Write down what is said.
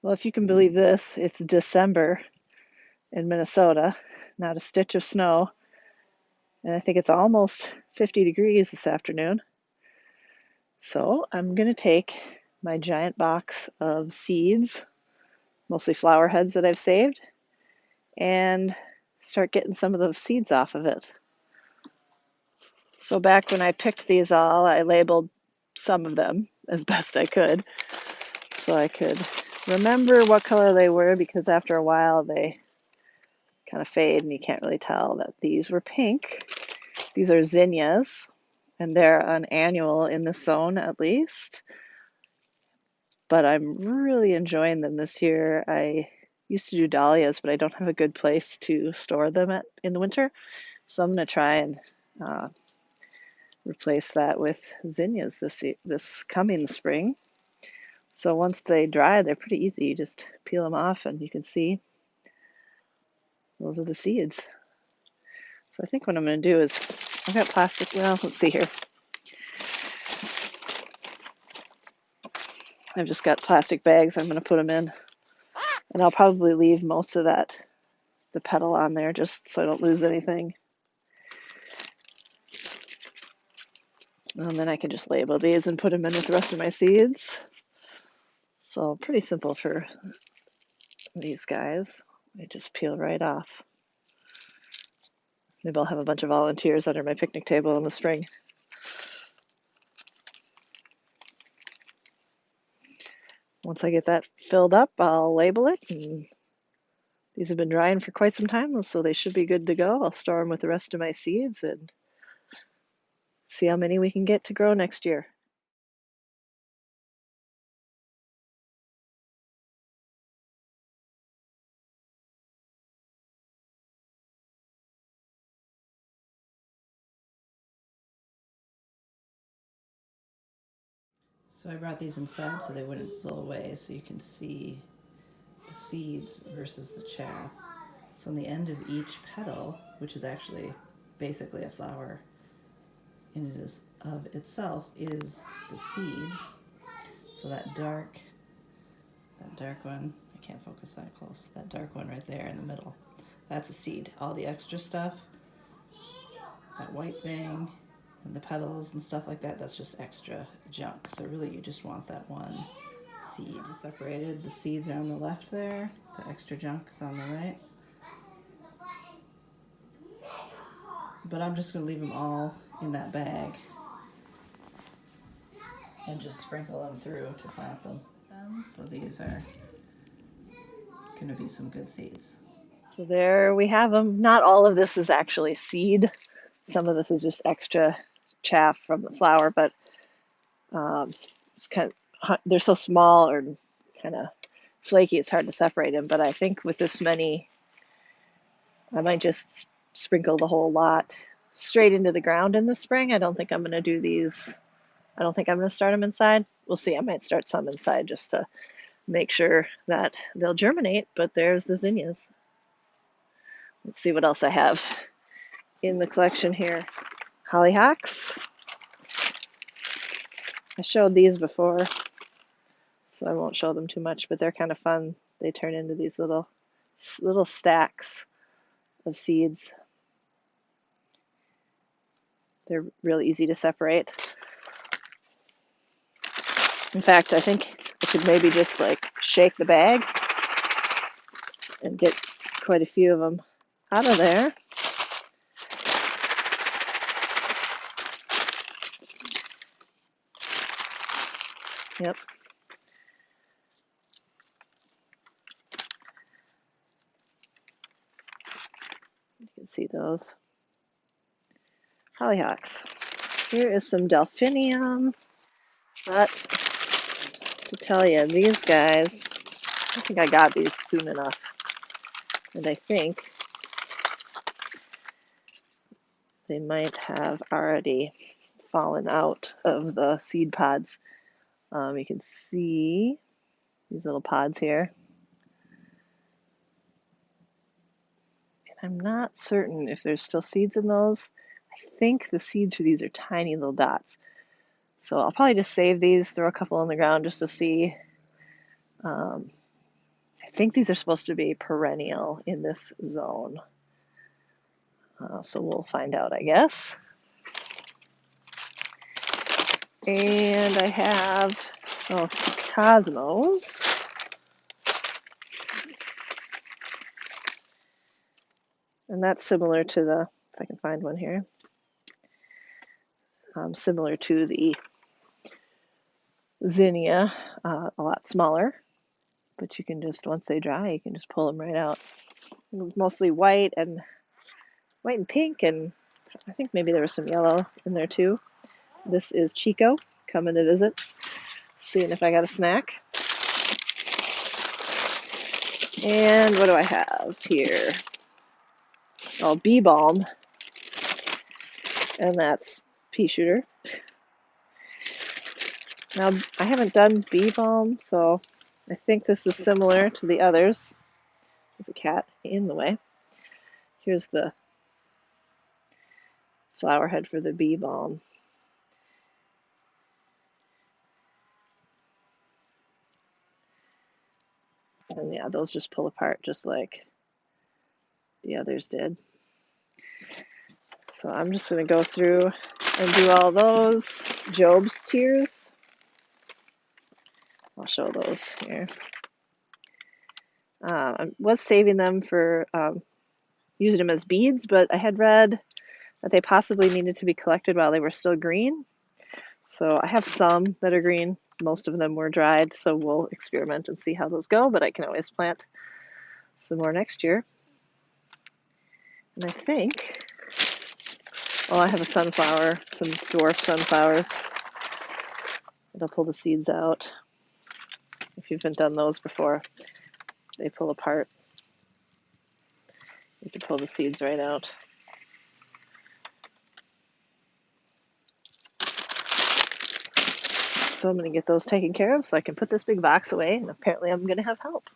Well, if you can believe this, it's December in Minnesota, not a stitch of snow, and I think it's almost 50 degrees this afternoon. So I'm going to take my giant box of seeds, mostly flower heads that I've saved, and start getting some of the seeds off of it. So back when I picked these all, I labeled some of them as best I could so I could remember what color they were, because after a while they kind of fade and you can't really tell that these were pink. These are zinnias, and they're an annual in this zone at least, but I'm really enjoying them this year. I used to do dahlias, but I don't have a good place to store them in the winter, so I'm going to try and uh, replace that with zinnias this coming spring. So once they dry, they're pretty easy. You just peel them off and you can see those are the seeds. So I think what I'm going to do is, I've got plastic, well, let's see here. I've just got plastic bags I'm going to put them in. And I'll probably leave most of the petal on there just so I don't lose anything. And then I can just label these and put them in with the rest of my seeds. So pretty simple for these guys. They just peel right off. Maybe I'll have a bunch of volunteers under my picnic table in the spring. Once I get that filled up, I'll label it. And these have been drying for quite some time, so they should be good to go. I'll store them with the rest of my seeds and see how many we can get to grow next year. So I brought these inside so they wouldn't blow away, so you can see the seeds versus the chaff. So on the end of each petal, which is actually basically a flower in it is of itself, is the seed. So that dark one, I can't focus that close. That dark one right there in the middle, that's a seed. All the extra stuff, that white thing, and the petals and stuff like that, that's just extra junk. So really you just want that one seed separated. The seeds are on the left there, the extra junk is on the right. But I'm just going to leave them all in that bag and just sprinkle them through to plant them. So these are going to be some good seeds. So there we have them. Not all of this is actually seed. Some of this is just extra chaff from the flower, but it's kind of, they're so small or kind of flaky, it's hard to separate them. But I think with this many, I might just sprinkle the whole lot straight into the ground in the spring. I don't think I'm going to do these. I don't think I'm going to start them inside. We'll see. I might start some inside just to make sure that they'll germinate. But there's the zinnias. Let's see what else I have in the collection here. Hollyhocks. I showed these before, so I won't show them too much, but they're kind of fun. They turn into these little stacks of seeds. They're really easy to separate. In fact, I think I could maybe just like shake the bag and get quite a few of them out of there. Yep. You can see those. Hollyhocks. Here is some delphinium. But to tell you, these guys, I think I got these soon enough. And I think they might have already fallen out of the seed pods. You can see these little pods here. And I'm not certain if there's still seeds in those. I think the seeds for these are tiny little dots. So I'll probably just save these, throw a couple on the ground just to see. think these are supposed to be perennial in this zone. So we'll find out, I guess. And I have Cosmos. And that's similar to the, if I can find one here, similar to the Zinnia, a lot smaller. But you can just, once they dry, you can just pull them right out. Mostly white and pink, and I think maybe there was some yellow in there too. This is Chico coming to visit, seeing if I got a snack. And what do I have here? Oh, bee balm, and that's pea shooter. Now, I haven't done bee balm, so I think this is similar to the others. There's a cat in the way. Here's the flower head for the bee balm. And yeah, those just pull apart just like the others did. So I'm just going to go through and do all those. Job's tears. I'll show those here. I was saving them for using them as beads, but I had read that they possibly needed to be collected while they were still green. So I have some that are green. Most of them were dried, so we'll experiment and see how those go, but I can always plant some more next year. And I think, I have a sunflower, some dwarf sunflowers. It'll pull the seeds out. If you haven't done those before, they pull apart. You can pull the seeds right out. So I'm going to get those taken care of so I can put this big box away, and apparently I'm going to have help.